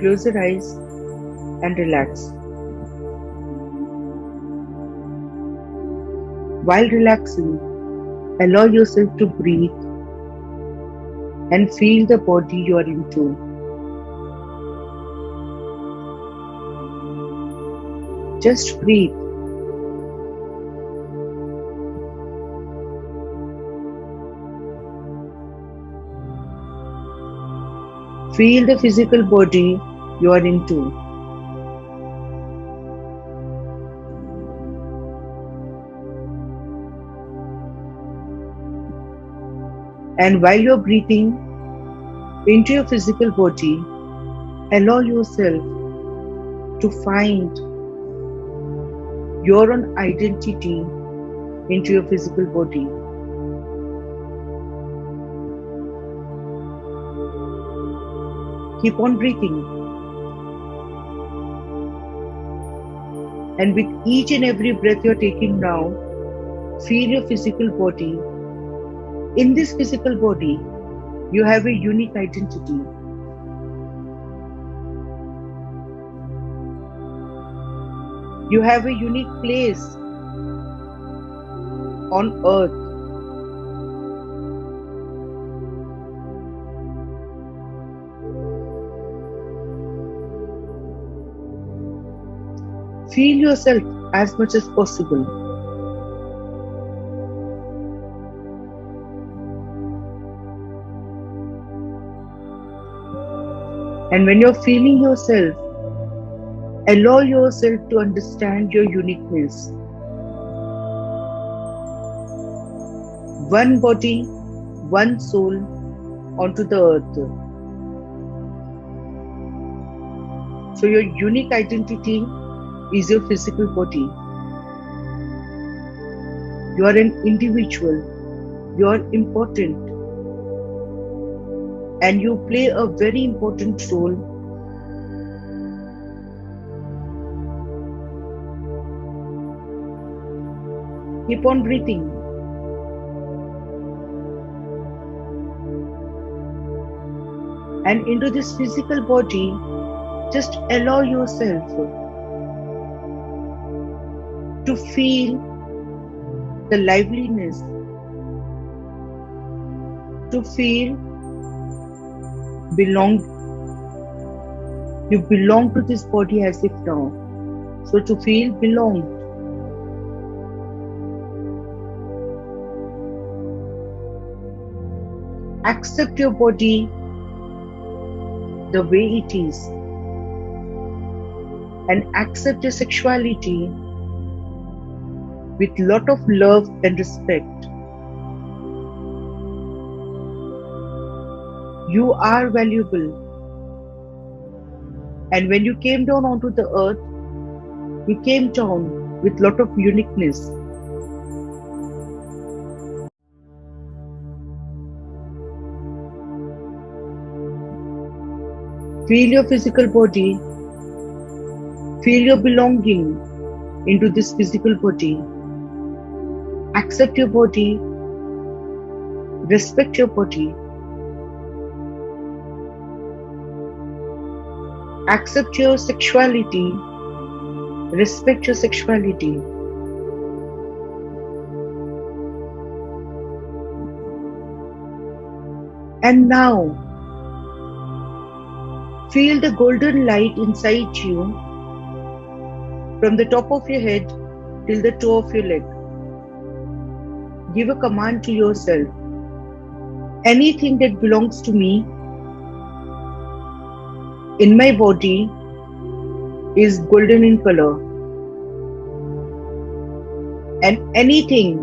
Close your eyes and relax. While relaxing, allow yourself to breathe and feel the body you are into. Just breathe. Feel the physical body you are into. And while you're breathing into your physical body, allow yourself to find your own identity into your physical body. Keep on breathing. And with each and every breath you're taking now, feel your physical body. In this physical body, you have a unique identity. You have a unique place on earth. Feel yourself as much as possible. And when you're feeling yourself, allow yourself to understand your uniqueness. One body, one soul onto the earth. So your unique identity is your physical body. You are an individual. You are important. And you play a very important role Keep on breathing. And into this physical body, just allow yourself to feel the liveliness, to feel you belong to this body as if now. So to feel belonged. Accept your body the way it is and accept your sexuality with lot of love and respect. You are valuable, and when you came down onto the earth, you came down with lot of uniqueness. Feel your physical body, feel your belonging into this physical body. Accept your body, respect your body. Accept your sexuality, respect your sexuality. And now, feel the golden light inside you from the top of your head till the toe of your leg. Give a command to yourself. Anything that belongs to me in my body is golden in color. And anything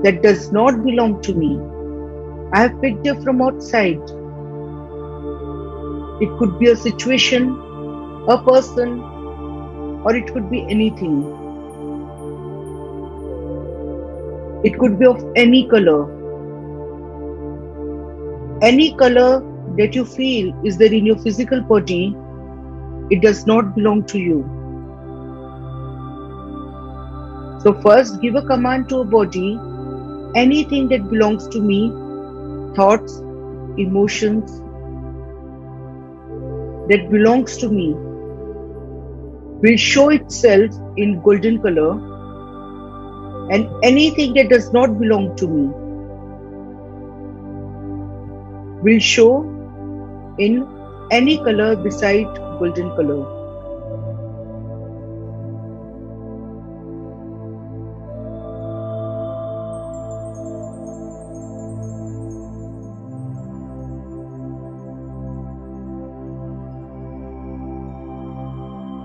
that does not belong to me, I have picked it from outside. It could be a situation, a person, or it could be anything. It could be of any color. Any color that you feel is there in your physical body, it does not belong to you. So first give a command to a body, anything that belongs to me, thoughts, emotions, that belongs to me will show itself in golden color, and anything that does not belong to me will show in any color beside golden color.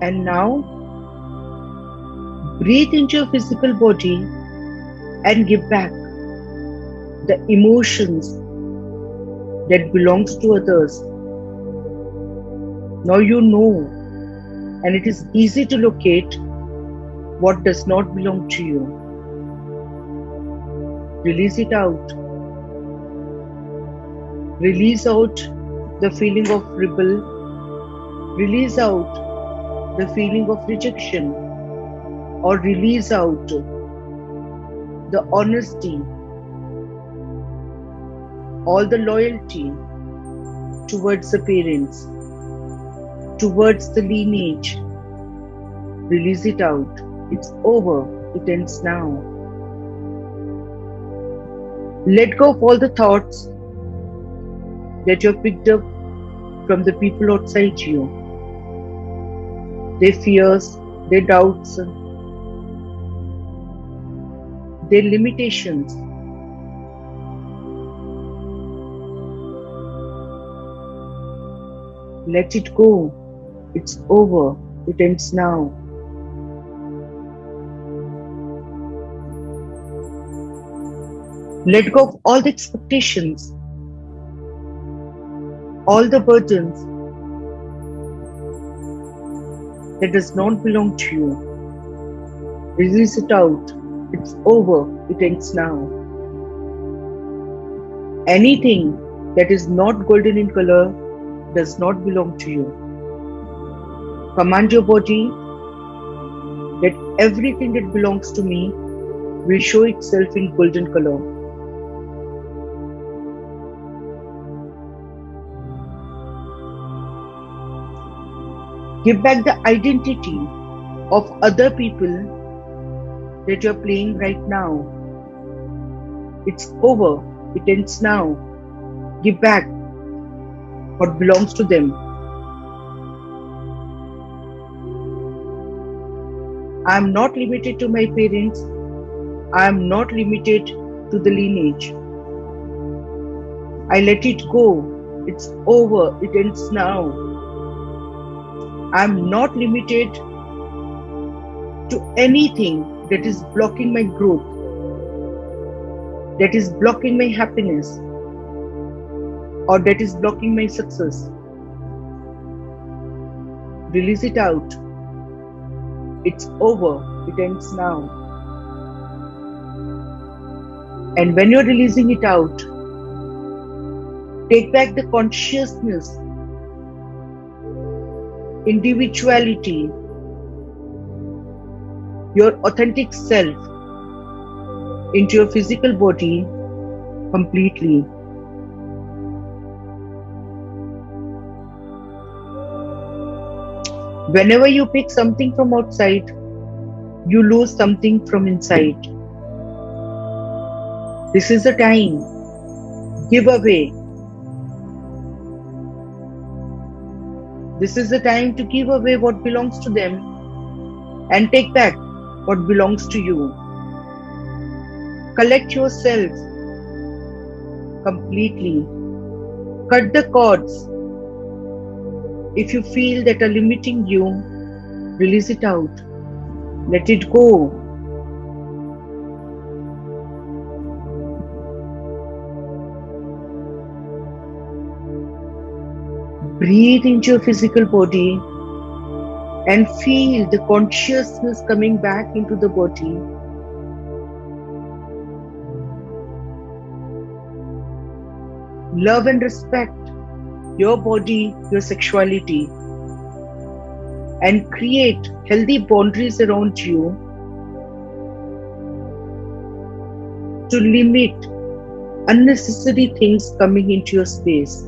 And now, breathe into your physical body and give back the emotions that belongs to others. Now you know, and it is easy to locate what does not belong to you. Release it out. Release out the feeling of rebel. Release out the feeling of rejection, or release out the honesty, all the loyalty towards the parents, towards the lineage. Release it out. It's over. It ends now. Let go of all the thoughts that you have picked up from the people outside you. Their fears, their doubts, their limitations. Let it go. It's over. It ends now. Let go of all the expectations, all the burdens that does not belong to you. Release it out. It's over. It ends now. Anything that is not golden in color does not belong to you. Command your body that everything that belongs to me will show itself in golden color. Give back the identity of other people that you're playing right now. It's over. It ends now. Give back what belongs to them. I am not limited to my parents. I am not limited to the lineage. I let it go. It's over. It ends now. I am not limited to anything that is blocking my growth, that is blocking my happiness, or that is blocking my success. Release it out. It's over. It ends now. And when you're releasing it out, take back the consciousness, individuality, your authentic self into your physical body completely. Whenever you pick something from outside, you lose something from inside. This is the time. Give away. This is the time to give away what belongs to them and take back what belongs to you. Collect yourself completely. Cut the cords. If you feel that are limiting you, release it out. Let it go. Breathe into your physical body and feel the consciousness coming back into the body. Love and respect your body, your sexuality, and create healthy boundaries around you to limit unnecessary things coming into your space.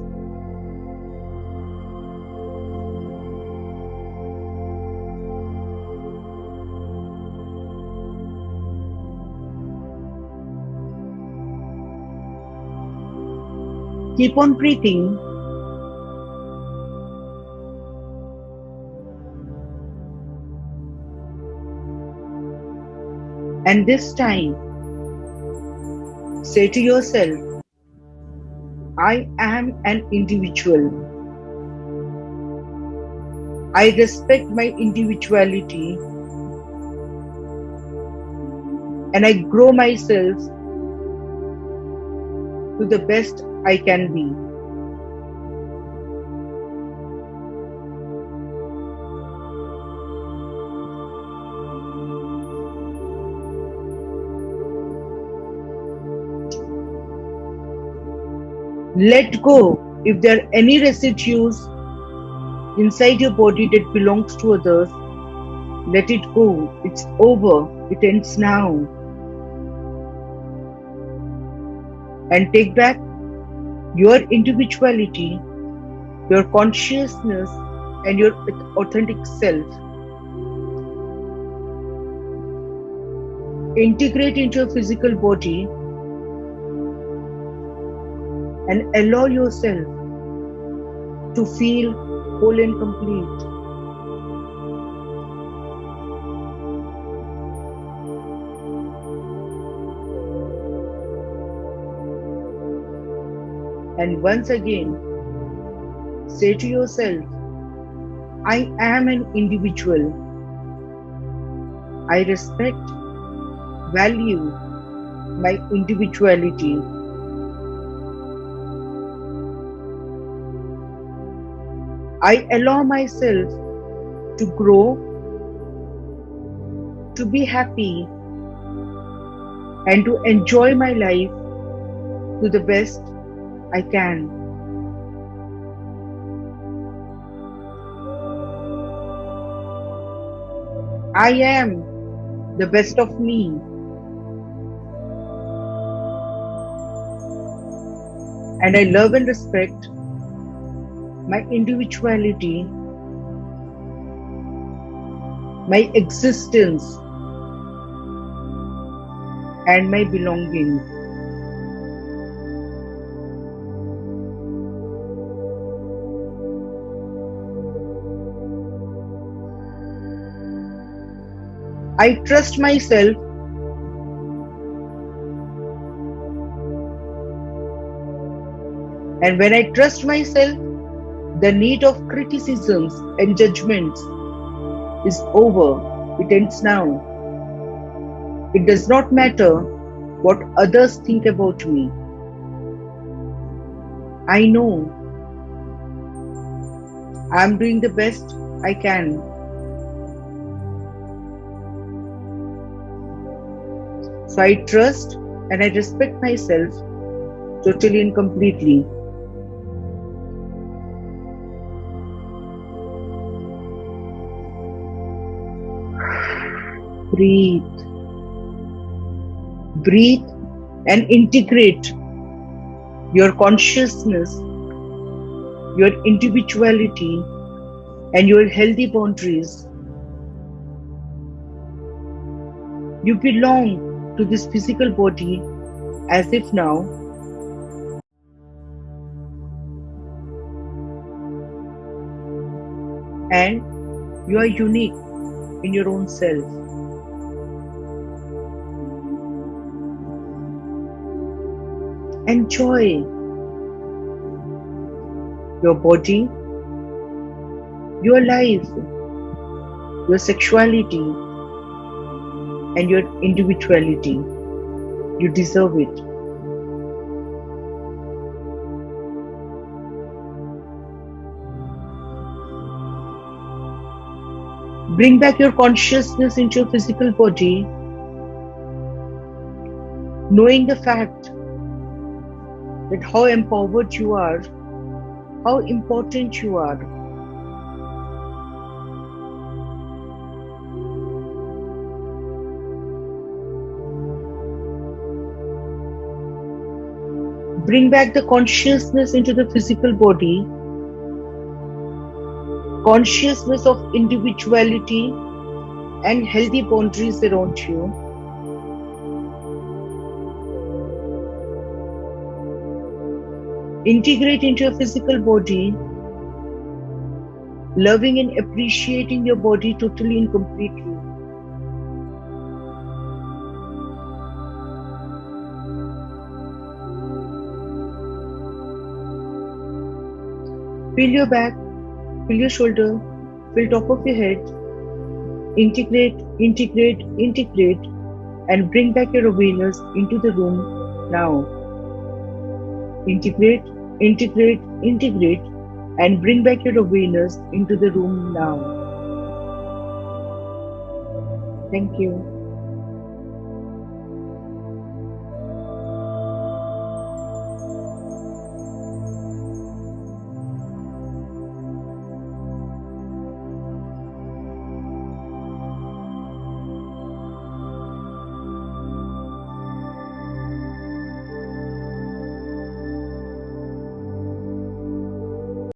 Keep on breathing. And this time, say to yourself, I am an individual. I respect my individuality and I grow myself to the best I can be. Let go if there are any residues inside your body that belongs to others. Let it go. It's over. It ends now. And take back your individuality, your consciousness, and your authentic self. Integrate into your physical body and allow yourself to feel whole and complete. And once again, say to yourself, I am an individual. I respect, value my individuality. I allow myself to grow, to be happy, and to enjoy my life to the best I can. I am the best of me. And I love and respect my individuality, my existence, and my belonging. I trust myself and when I trust myself, the need of criticisms and judgments is over. It ends now. It does not matter what others think about me. I know I am doing the best I can. So I trust and I respect myself totally and completely. Breathe. Breathe and integrate your consciousness, your individuality, and your healthy boundaries. You belong to this physical body as if now and you are unique in your own self. Enjoy your body, your life, your sexuality, and your individuality. You deserve it. Bring back your consciousness into your physical body, knowing the fact that how empowered you are, how important you are. Bring back the consciousness into the physical body, consciousness of individuality and healthy boundaries around you. Integrate into your physical body, loving and appreciating your body totally and completely. Feel your back, feel your shoulder, feel top of your head. Integrate, integrate, integrate, and bring back your awareness into the room now. Integrate, integrate, integrate, and bring back your awareness into the room now. Thank you.